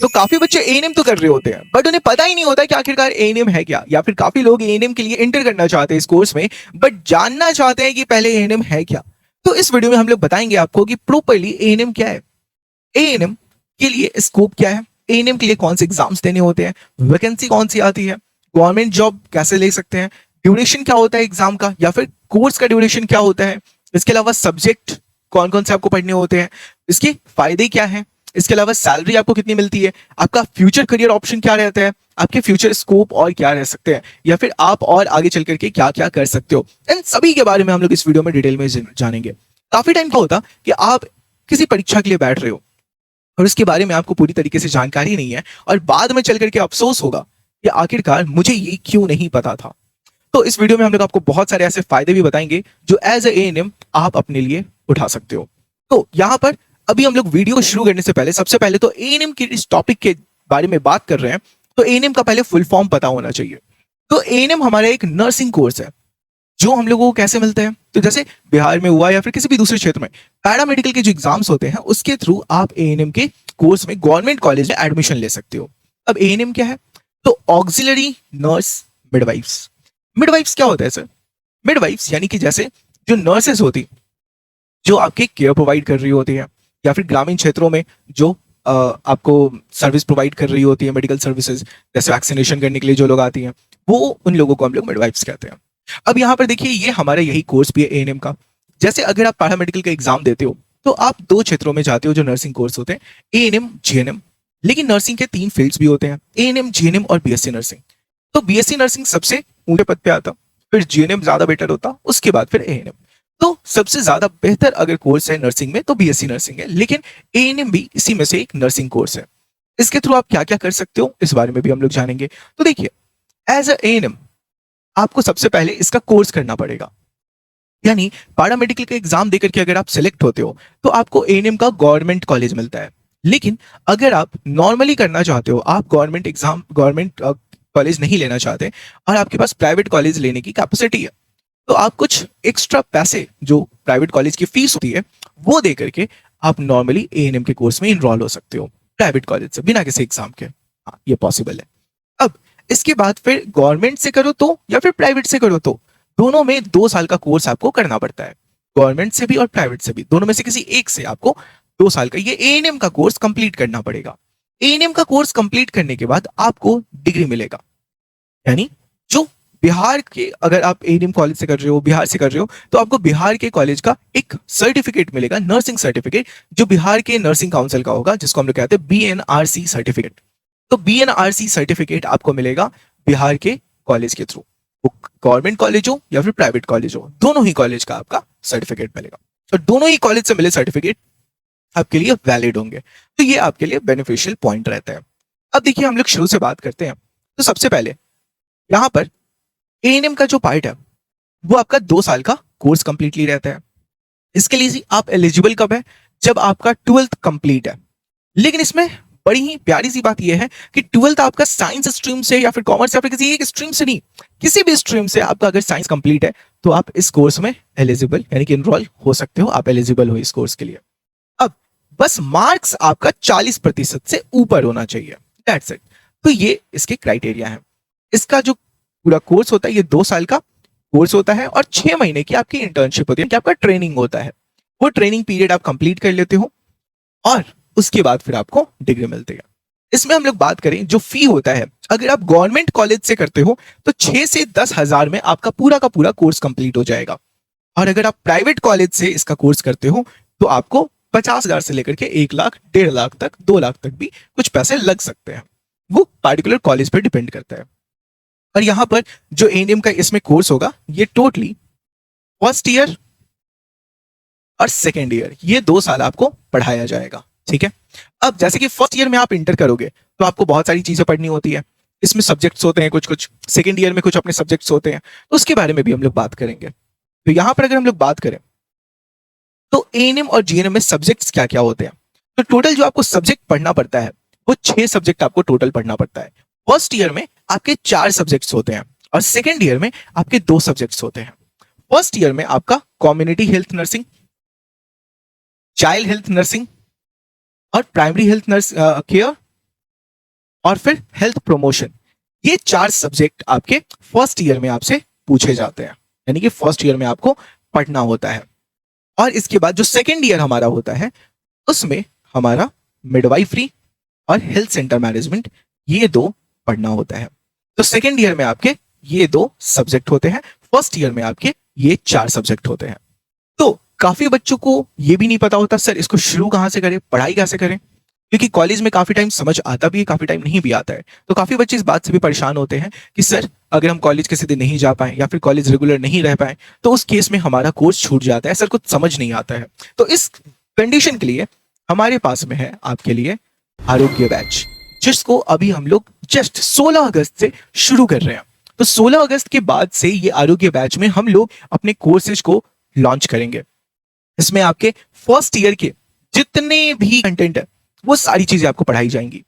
तो काफी बच्चे एएनएम तो कर रहे होते हैं बट उन्हें पता ही नहीं होता कि आखिरकार एएनएम है क्या, या फिर काफी लोग एएनएम के लिए इंटर करना चाहते हैं इस कोर्स में बट जानना चाहते हैं कि पहले एएनएम है क्या। तो इस वीडियो में हम लोग बताएंगे आपको कि प्रॉपर्ली एएनएम क्या है, एएनएम के लिए स्कोप क्या है, एएनएम के लिए कौन से एग्जाम्स देने होते हैं, वैकेंसी कौन सी आती है, गवर्नमेंट जॉब कैसे ले सकते हैं, ड्यूरेशन क्या होता है एग्जाम का या फिर कोर्स का ड्यूरेशन क्या होता है, इसके अलावा सब्जेक्ट कौन कौन से आपको पढ़ने होते हैं, इसके फायदे क्या हैं, इसके अलावा सैलरी आपको कितनी मिलती है, आपका फ्यूचर करियर ऑप्शन क्या रहता है, आपके फ्यूचर स्कोप और क्या रह सकते हैं, या फिर आप और आगे चल करके क्या क्या कर सकते हो, इन सभी के बारे में हम लोग इस वीडियो में डिटेल में जानेंगे। काफी टाइम क्या होता कि आप किसी परीक्षा के लिए बैठ रहे हो और उसके बारे में आपको पूरी तरीके से जानकारी नहीं है और बाद में चल करके अफसोस होगा कि आखिरकार मुझे ये क्यों नहीं पता था। तो इस वीडियो में हम लोग आपको बहुत सारे ऐसे फायदे भी बताएंगे जो एज एएनएम आप अपने लिए उठा सकते हो। तो यहाँ पर अभी हम लोग वीडियो शुरू करने से पहले सबसे पहले तो एएनएम के इस टॉपिक के बारे में बात कर रहे हैं तो एएनएम का पहले फुल फॉर्म पता होना चाहिए। तो एएनएम हमारा एक नर्सिंग कोर्स है जो हम लोगों को कैसे मिलता है, तो जैसे बिहार में हुआ या फिर किसी भी दूसरे क्षेत्र में पैरामेडिकल के जो एग्जाम्स होते हैं उसके थ्रू आप एएनएम के कोर्स में गवर्नमेंट कॉलेज में एडमिशन ले सकते हो। अब एएनएम क्या है, तो ऑक्सिलरी नर्स मिडवाइफ्स। मिडवाइफ्स क्या होता है सर? मिडवाइफ्स यानी कि जैसे जो नर्सेस होती जो आपके केयर प्रोवाइड कर रही होती है या फिर ग्रामीण क्षेत्रों में जो आपको सर्विस प्रोवाइड कर रही होती है, मेडिकल सर्विसेज जैसे वैक्सीनेशन करने के लिए जो लोग आती हैं वो उन लोगों को हम लोग मिडवाइफ्स कहते हैं। अब यहाँ पर देखिए ये हमारा यही कोर्स भी है एएनएम का। जैसे अगर आप पैरामेडिकल का एग्जाम देते हो तो आप दो क्षेत्रों में जाते हो जो नर्सिंग कोर्स होते हैं, एएनएम जीएनएम। लेकिन नर्सिंग के तीन फील्ड्स भी होते हैं, एएनएम जीएनएम और बीएससी नर्सिंग। तो बीएससी नर्सिंग सबसे ऊंचे पद पे आता, फिर जीएनएम ज्यादा बेटर होता, उसके बाद फिर एएनएम। तो सबसे ज्यादा बेहतर अगर कोर्स है नर्सिंग में तो बीएससी नर्सिंग है, लेकिन एएनएम भी इसी में से एक नर्सिंग कोर्स है। इसके थ्रू आप क्या क्या कर सकते हो इस बारे में भी हम लोग जानेंगे। तो देखिए एज अ एएनएम आपको सबसे पहले इसका कोर्स करना पड़ेगा, यानी पैरामेडिकल का एग्जाम देकर के अगर आप सिलेक्ट होते हो तो आपको एएनएम का गवर्नमेंट कॉलेज मिलता है। लेकिन अगर आप नॉर्मली करना चाहते हो, आप गवर्नमेंट एग्जाम गवर्नमेंट कॉलेज नहीं लेना चाहते और आपके पास प्राइवेट कॉलेज लेने की कैपेसिटी है तो आप कुछ एक्स्ट्रा पैसे जो प्राइवेट कॉलेज की फीस होती है वो दे करके आप नॉर्मली एएनएम के कोर्स में इनरोल हो सकते हो प्राइवेट कॉलेज से बिना किसी एग्जाम के। हाँ ये पॉसिबल है। अब इसके बाद फिर गवर्नमेंट से करो तो या फिर प्राइवेट से करो तो दोनों में 2 साल का कोर्स आपको करना पड़ता है, गवर्नमेंट से भी और प्राइवेट से भी, दोनों में से किसी एक से आपको 2 साल का ये एएनएम का कोर्स कंप्लीट करना पड़ेगा। एएनएम का कोर्स कंप्लीट करने के बाद आपको डिग्री मिलेगा, यानी जो बिहार के अगर आप एएनएम कॉलेज से कर रहे हो, बिहार से कर रहे हो तो आपको बिहार के कॉलेज का एक सर्टिफिकेट मिलेगा, नर्सिंग सर्टिफिकेट, जो बिहार के नर्सिंग काउंसिल का होगा जिसको हम लोग कहते हैं बीएनआरसी सर्टिफिकेट। तो बीएनआरसी सर्टिफिकेट आपको मिलेगा बिहार के कॉलेज के थ्रू, वो गवर्नमेंट कॉलेज हो या फिर प्राइवेट कॉलेज हो, दोनों ही कॉलेज का आपका सर्टिफिकेट मिलेगा और दोनों ही कॉलेज से मिले सर्टिफिकेट आपके लिए वैलिड होंगे। तो ये आपके लिए बेनिफिशियल पॉइंट रहता है। अब देखिए हम लोग शुरू से बात करते हैं। तो सबसे पहले यहां पर एएनएम का जो पार्ट है वो आपका 2 साल का कोर्स कंप्लीटली रहता है। इसके लिए आप एलिजिबल कब है, जब आपका 12th कंप्लीट है। लेकिन इसमें बड़ी ही प्यारी सी बात यह है कि 12th आपका साइंस स्ट्रीम से या फिर कॉमर्स या फिर किसी एक स्ट्रीम से नहीं, किसी भी स्ट्रीम से आपका अगर साइंस कंप्लीट है तो आप इस कोर्स में एलिजिबल यानी कि इनरोल हो सकते हो, आप एलिजिबल हो इस कोर्स के लिए। अब बस मार्क्स आपका 40% से ऊपर होना चाहिए, दैट्स इट। तो ये इसके क्राइटेरिया है। इसका जो पूरा कोर्स होता है ये 2 साल का कोर्स होता है और 6 महीने की आपकी इंटर्नशिप होती है कि आपका ट्रेनिंग होता है। वो ट्रेनिंग पीरियड आप कंप्लीट कर लेते हो और उसके बाद फिर आपको डिग्री मिलती है। इसमें हम लोग बात करें जो फी होता है, अगर आप गवर्नमेंट कॉलेज से करते हो तो 6 से 10 हजार में आपका पूरा का पूरा कोर्स कंप्लीट हो जाएगा, और अगर आप प्राइवेट कॉलेज से इसका कोर्स करते हो तो आपको 50,000 से लेकर के 1 लाख, 1.5 लाख तक, 2 लाख तक भी कुछ पैसे लग सकते हैं, वो पार्टिकुलर कॉलेज पर डिपेंड करता है। और यहां पर जो एएनएम का इसमें कोर्स होगा ये टोटली फर्स्ट ईयर और सेकेंड ईयर ये 2 साल आपको पढ़ाया जाएगा, ठीक है। अब जैसे कि फर्स्ट ईयर में आप इंटर करोगे तो आपको बहुत सारी चीजें पढ़नी होती है, इसमें सब्जेक्ट्स होते हैं कुछ कुछ, सेकेंड ईयर में कुछ अपने सब्जेक्ट्स होते हैं, तो उसके बारे में भी हम लोग बात करेंगे। तो यहां पर अगर हम लोग बात करें तो एएनएम और जीएनएम में सब्जेक्ट्स क्या क्या होते हैं, तो टोटल जो आपको सब्जेक्ट पढ़ना पड़ता है वो 6 सब्जेक्ट आपको टोटल पढ़ना पड़ता है। फर्स्ट ईयर में आपके 4 सब्जेक्ट्स होते हैं और सेकेंड ईयर में आपके 2 सब्जेक्ट्स होते हैं। फर्स्ट ईयर में आपका community health nursing, child health nursing और प्राइमरी हेल्थ नर्स केयर और फिर हेल्थ प्रमोशन। ये 4 सब्जेक्ट आपके फर्स्ट ईयर में आपसे पूछे जाते हैं, यानी कि फर्स्ट ईयर में आपको पढ़ना होता है। और इसके बाद जो सेकेंड ईयर हमारा होता है उसमें हमारा मिडवाइफरी और हेल्थ सेंटर मैनेजमेंट, ये 2 पढ़ना होता है। तो सेकेंड ईयर में आपके ये 2 सब्जेक्ट होते हैं, फर्स्ट ईयर में आपके ये 4 सब्जेक्ट होते हैं। तो काफी बच्चों को ये भी नहीं पता होता सर इसको शुरू कहां से करें, पढ़ाई कैसे करें, क्योंकि कॉलेज में काफी टाइम समझ आता भी है, काफी टाइम नहीं भी आता है। तो काफी बच्चे इस बात से भी परेशान होते हैं कि सर अगर हम कॉलेज किसी दिन नहीं जा पाए या फिर कॉलेज रेगुलर नहीं रह पाए तो उस केस में हमारा कोर्स छूट जाता है, सर कुछ समझ नहीं आता है। तो इस कंडीशन के लिए हमारे पास में है आपके लिए आरोग्य बैच, जिसको अभी हम लोग जस्ट 16 अगस्त से शुरू कर रहे हैं। तो 16 अगस्त के बाद से ये आरोग्य बैच में हम लोग अपने कोर्सेज को लॉन्च करेंगे। इसमें आपके फर्स्ट ईयर के जितने भी कंटेंट है वो सारी चीजें आपको पढ़ाई जाएंगी।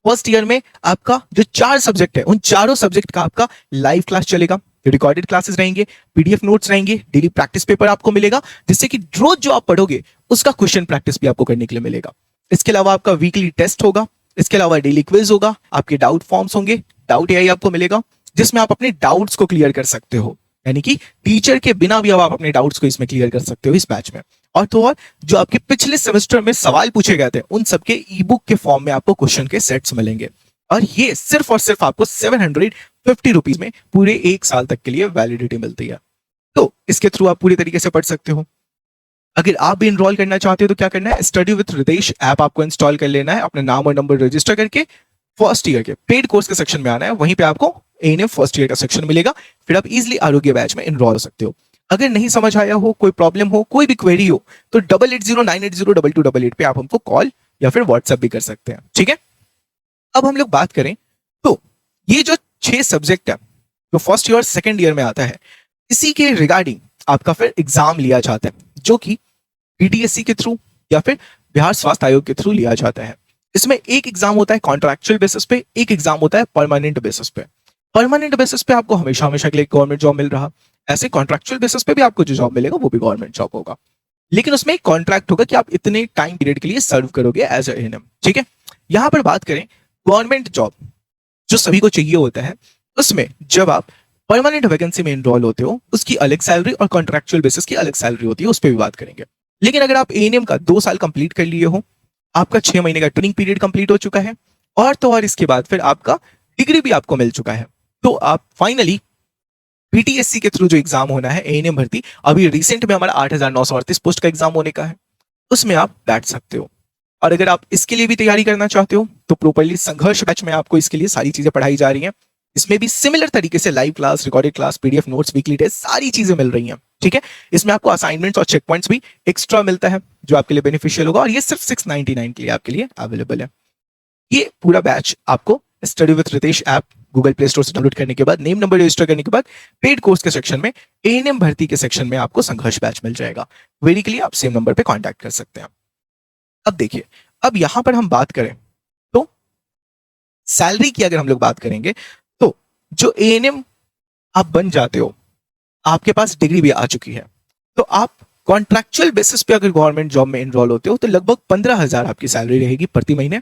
फर्स्ट ईयर में आपका जो 4 सब्जेक्ट है उन चारों सब्जेक्ट का आपका लाइव क्लास चलेगा, रिकॉर्डेड क्लासेस रहेंगे, पीडीएफ नोट्स रहेंगे, डेली प्रैक्टिस पेपर आपको मिलेगा, जिससे कि रोज जो आप पढ़ोगे उसका क्वेश्चन प्रैक्टिस भी आपको करने के लिए मिलेगा। इसके अलावा आपका वीकली टेस्ट होगा, इसके अलावा डेली क्विज होगा, आपके डाउट फॉर्म्स होंगे, डाउट एआई आपको मिलेगा जिसमें आप अपने डाउट्स को क्लियर कर सकते हो, यानी कि टीचर के बिना भी अब आप अपने डाउट्स को इसमें क्लियर कर सकते हो इस बैच में। और तो और जो आपके पिछले सेमेस्टर में सवाल पूछे गए थे उन सबके ई बुक के फॉर्म में आपको क्वेश्चन के सेट्स मिलेंगे, और ये सिर्फ और सिर्फ आपको 750 रुपीज में पूरे 1 साल तक के लिए वैलिडिटी मिलती है। तो इसके थ्रू आप पूरी तरीके से पढ़ सकते हो। अगर आप भी इनरोल करना चाहते हो तो क्या करना है, स्टडी विद रितेश ऐप आपको इंस्टॉल कर लेना है, अपना नाम और नंबर रजिस्टर करके फर्स्ट ईयर के पेड कोर्स के सेक्शन में आना है, वहीं पे आपको एएनएम फर्स्ट ईयर का सेक्शन मिलेगा, फिर आप इजीली आरोग्य बैच में इनरोल हो सकते हो। अगर नहीं समझ आया हो, कोई प्रॉब्लम हो, कोई भी क्वेरी हो तो 8809802288 पे आप हमको कॉल या फिर व्हाट्सएप भी कर सकते हैं, ठीक है। अब हम लोग बात करें तो ये जो 6 सब्जेक्ट है जो फर्स्ट ईयर सेकेंड ईयर में आता है, इसी के रिगार्डिंग आपका फिर एग्जाम लिया जाता है जो कि बीटीएससी के थ्रू या फिर बिहार स्वास्थ्य आयोग के थ्रू लिया जाता है। इसमें एक एग्जाम होता है कॉन्ट्रैक्चुअल बेसिस पे, एक एग्जाम होता है परमानेंट बेसिस पे। परमानेंट बेसिस पे आपको हमेशा हमेशा के लिए गवर्नमेंट जॉब मिल रहा, ऐसे कॉन्ट्रैक्चुअल बेसिस पे भी आपको जो जॉब मिलेगा वो भी गवर्नमेंट जॉब होगा, लेकिन उसमें एक कॉन्ट्रैक्ट होगा कि आप इतने टाइम पीरियड के लिए सर्व करोगे एज एएनएम, ठीक है। यहां पर बात करें गवर्नमेंट जॉब जो सभी को चाहिए होता है, उसमें जब आप परमानेंट वैकेंसी में इनरोल होते हो उसकी अलग सैलरी और कॉन्ट्रैक्चुअल बेसिस की अलग सैलरी होती है, उस पर भी बात करेंगे। लेकिन अगर आप एएनएम का 2 साल कंप्लीट कर लिए हो, आपका 6 महीने का ट्रेनिंग पीरियड कंप्लीट हो चुका है, और तो और इसके बाद फिर आपका डिग्री भी आपको मिल चुका है, तो आप फाइनली बीटीएससी के थ्रू जो एग्जाम होना है एएनएम भर्ती, अभी रिसेंट में हमारा 8938 पोस्ट का एग्जाम होने का है, उसमें आप बैठ सकते हो। और अगर आप इसके लिए भी तैयारी करना चाहते हो तो प्रॉपर्ली संघर्ष बैच में आपको इसके लिए सारी चीजें पढ़ाई जा रही हैं। इसमें भी सिमिलर तरीके से live class, recorded class, PDF notes, weekly test, सारी चीजें मिल रही हैं, ठीक है। इसमें आपको असाइनमेंट्स और चेक पॉइंट्स भी एक्स्ट्रा मिलता है जो आपके लिए बेनिफिशियल होगा, और ये सिर्फ 699 के लिए आपके लिए अवेलेबल है। ये पूरा बैच आपको study with Ritesh app Google Play Store से डाउनलोड करने के बाद, नेम नंबर रजिस्टर करने के बाद पेड कोर्स के सेक्शन में एएनएम भर्ती के सेक्शन में आपको संघर्ष बैच मिल जाएगा। क्वेरी के लिए आप सेम नंबर पे कांटेक्ट कर सकते हैं। अब देखिए, अब यहां पर हम बात करें तो सैलरी की अगर हम लोग बात करेंगे तो जो एएनएम आप बन जाते हो, आपके पास डिग्री भी आ चुकी है, तो आप कॉन्ट्रैक्चुअल बेसिस पे अगर गवर्नमेंट जॉब में इनरोल होते हो तो लगभग 15,000 आपकी सैलरी रहेगी प्रति महीने।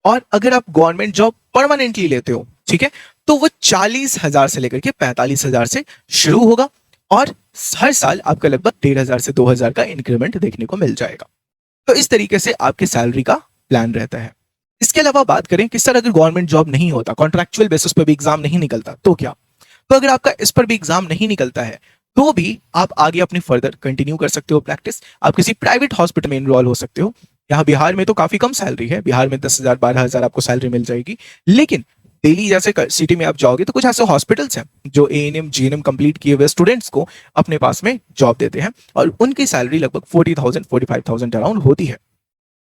और अगर आप गवर्नमेंट जॉब परमानेंटली लेते हो, ठीक है, तो वो 40,000 से लेकर के 45,000 से शुरू होगा, और हर साल आपका लगभग 1,500 से 2,000 का इंक्रीमेंट देखने को मिल जाएगा। तो इस तरीके से आपके सैलरी का प्लान रहता है। इसके अलावा बात करें कि सर अगर गवर्नमेंट जॉब नहीं होता, कॉन्ट्रैक्चुअल बेसिस पे भी एग्जाम नहीं निकलता तो क्या, तो अगर आपका इस पर भी एग्जाम नहीं निकलता है तो भी आप आगे अपनी फर्दर कंटिन्यू कर सकते हो प्रैक्टिस। आप किसी प्राइवेट हॉस्पिटल में इनरोल हो सकते हो। यहाँ बिहार में तो काफी कम सैलरी है, बिहार में 10,000 12,000 आपको सैलरी मिल जाएगी, लेकिन दिल्ली जैसे सिटी में आप जाओगे तो कुछ ऐसे हॉस्पिटल्स हैं जो एएनएम जीएनएम कंप्लीट किए हुए स्टूडेंट्स को अपने पास में जॉब देते हैं, और उनकी सैलरी लगभग 40,000 45,000 अराउंड होती है।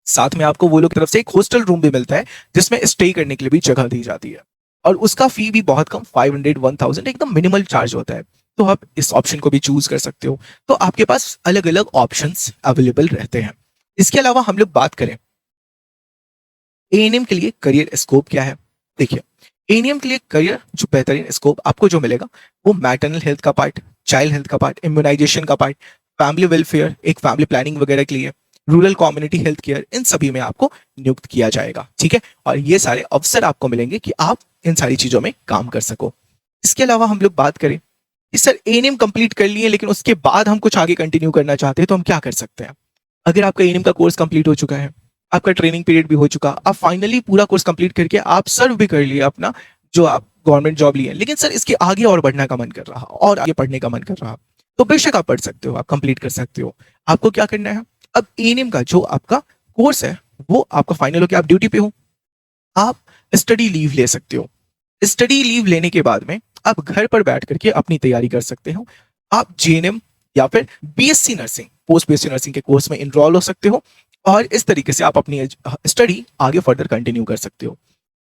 साथ में आपको वो लोग की तरफ से एक हॉस्टल रूम भी मिलता है जिसमें स्टे करने के लिए भी जगह दी जाती है, और उसका फी भी बहुत कम 500 1000 एकदम मिनिमल चार्ज होता है। तो आप इस ऑप्शन को भी चूज कर सकते हो। तो आपके पास अलग अलग ऑप्शंस अवेलेबल रहते हैं। इसके अलावा हम लोग बात करें एएनएम के लिए करियर स्कोप क्या है। देखिए, एएनएम के लिए करियर जो बेहतरीन स्कोप आपको जो मिलेगा वो मैटरनल हेल्थ का पार्ट, चाइल्ड हेल्थ का पार्ट, इम्यूनाइजेशन का पार्ट, फैमिली वेलफेयर, एक फैमिली प्लानिंग वगैरह के लिए, रूरल कम्युनिटी हेल्थ केयर, इन सभी में आपको नियुक्त किया जाएगा। ठीक है, और ये सारे अवसर आपको मिलेंगे कि आप इन सारी चीजों में काम कर सको। इसके अलावा हम लोग बात करें कि सर एएनएम कंप्लीट कर लिए लेकिन उसके बाद हम कुछ आगे कंटिन्यू करना चाहते हैं तो हम क्या कर सकते हैं। अगर आपका एएनएम का कोर्स कंप्लीट हो चुका है, आपका ट्रेनिंग पीरियड भी हो चुका, आप फाइनली पूरा कोर्स कंप्लीट करके आप सर्व भी कर लिए अपना जो आप गवर्नमेंट जॉब लिए, लेकिन सर इसके आगे और बढ़ने का मन कर रहा और आगे पढ़ने का मन कर रहा, तो बेशक आप पढ़ सकते हो, आप कंप्लीट कर सकते हो। आपको क्या करना है, अब एएनएम का जो आपका कोर्स है वो आपका फाइनल हो गया, आप ड्यूटी पे हो, आप स्टडी लीव ले सकते हो। स्टडी लीव लेने के बाद में आप घर पर बैठ करके अपनी तैयारी कर सकते हो। आप जीएनएम या फिर BSc nursing, post BSc nursing के कोर्स में इनरोल हो सकते हो और इस तरीके से आप अपनी स्टडी आगे फर्दर कंटिन्यू कर सकते हो।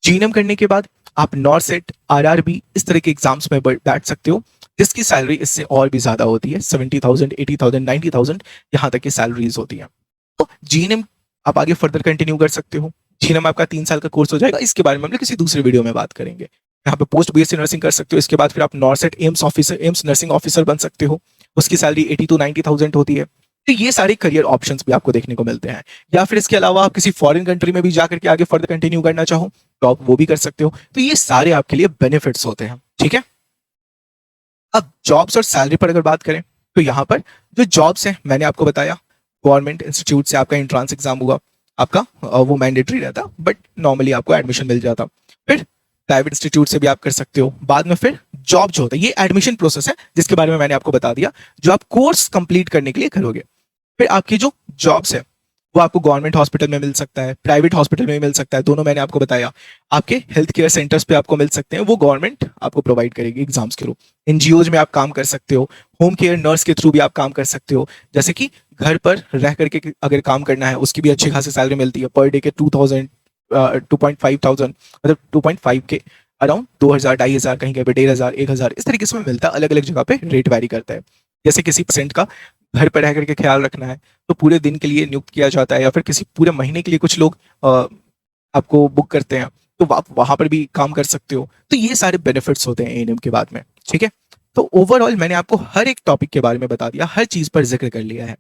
जीएनएम करने के बाद आप नॉरसेट, आरआरबी इस तरह के एग्जाम्स में बैठ सकते हो जिसकी सैलरी इससे और भी ज्यादा होती है, 70,000, 80,000, 90,000 यहाँ तक की सैलरीज होती हैं। तो जीएनएम आप आगे फर्दर कंटिन्यू कर सकते हो। जीएनएम आपका 3 साल का कोर्स हो जाएगा, इसके बारे में हम लोग किसी दूसरे वीडियो में बात करेंगे। यहाँ पे पोस्ट बीएससी नर्सिंग कर सकते हो, इसके बाद फिर आप NORCET AIIMS officer, AIIMS nursing officer बन सकते हो, उसकी सैलरी 80 to 90,000 होती है। तो ये सारे करियर ऑप्शंस भी आपको देखने को मिलते हैं। या फिर इसके अलावा आप किसी फॉरेन कंट्री में भी जाकर के आगे फर्दर कंटिन्यू करना चाहो तो आप वो भी कर सकते हो। तो ये सारे आपके लिए बेनिफिट्स होते हैं। ठीक है, अब जॉब्स और सैलरी पर अगर बात करें तो यहाँ पर जो जॉब्स हैं मैंने आपको बताया, गवर्नमेंट इंस्टीट्यूट से आपका एंट्रेंस एग्जाम हुआ, आपका वो मैंडेटरी रहता, बट नॉर्मली आपको एडमिशन मिल जाता। फिर प्राइवेट इंस्टीट्यूट से भी आप कर सकते हो। बाद में फिर जॉब जो होता है, ये एडमिशन प्रोसेस है जिसके बारे में मैंने आपको बता दिया, जो आप कोर्स कंप्लीट करने के लिए करोगे। फिर आपकी जो जॉब्स है वो आपको गवर्नमेंट हॉस्पिटल में मिल सकता है, प्राइवेट हॉस्पिटल में मिल सकता है, दोनों मैंने आपको बताया। आपके हेल्थ केयर सेंटर्स पे आपको मिल सकते हैं, वो गवर्नमेंट आपको प्रोवाइड करेगी एग्जाम्स के थ्रू। एनजीओज में आप काम कर सकते हो, होम केयर नर्स के थ्रू भी आप काम कर सकते हो, जैसे कि घर पर रह करके अगर काम करना है उसकी भी अच्छी खासी सैलरी मिलती है। पर डे के 2,000, 2,500, मतलब 2.5 के अराउंड 2,000, 2,500, कहीं कहीं पे 1,500, 1,000 इस तरीके से मिलता है। अलग अलग जगह पे रेट वैरी करता है। जैसे किसी पेशेंट का घर पर रह करके ख्याल रखना है तो पूरे दिन के लिए नियुक्त किया जाता है, या फिर किसी पूरे महीने के लिए कुछ लोग आपको बुक करते हैं तो आप वहां पर भी काम कर सकते हो। तो ये सारे बेनिफिट्स होते हैं एएनएम के बाद में। ठीक है, तो ओवरऑल मैंने आपको हर एक टॉपिक के बारे में बता दिया, हर चीज पर जिक्र कर लिया है।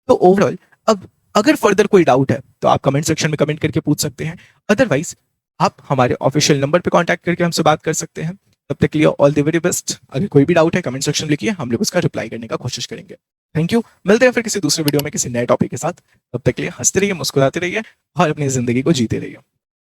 तो ओवरऑल अब अगर फर्दर कोई डाउट है तो आप कमेंट सेक्शन में कमेंट करके पूछ सकते हैं, अदरवाइज आप हमारे ऑफिशियल नंबर पे कांटेक्ट करके हमसे बात कर सकते हैं। तब तक के लिए ऑल द वेरी बेस्ट। अगर कोई भी डाउट है कमेंट सेक्शन में लिखिए, हम लोग उसका रिप्लाई करने का कोशिश करेंगे। थैंक यू, मिलते हैं फिर किसी दूसरे वीडियो में किसी नए टॉपिक के साथ। तब तक के लिए हंसते रहिए, मुस्कुराते रहिए और अपनी जिंदगी को जीते रहिए।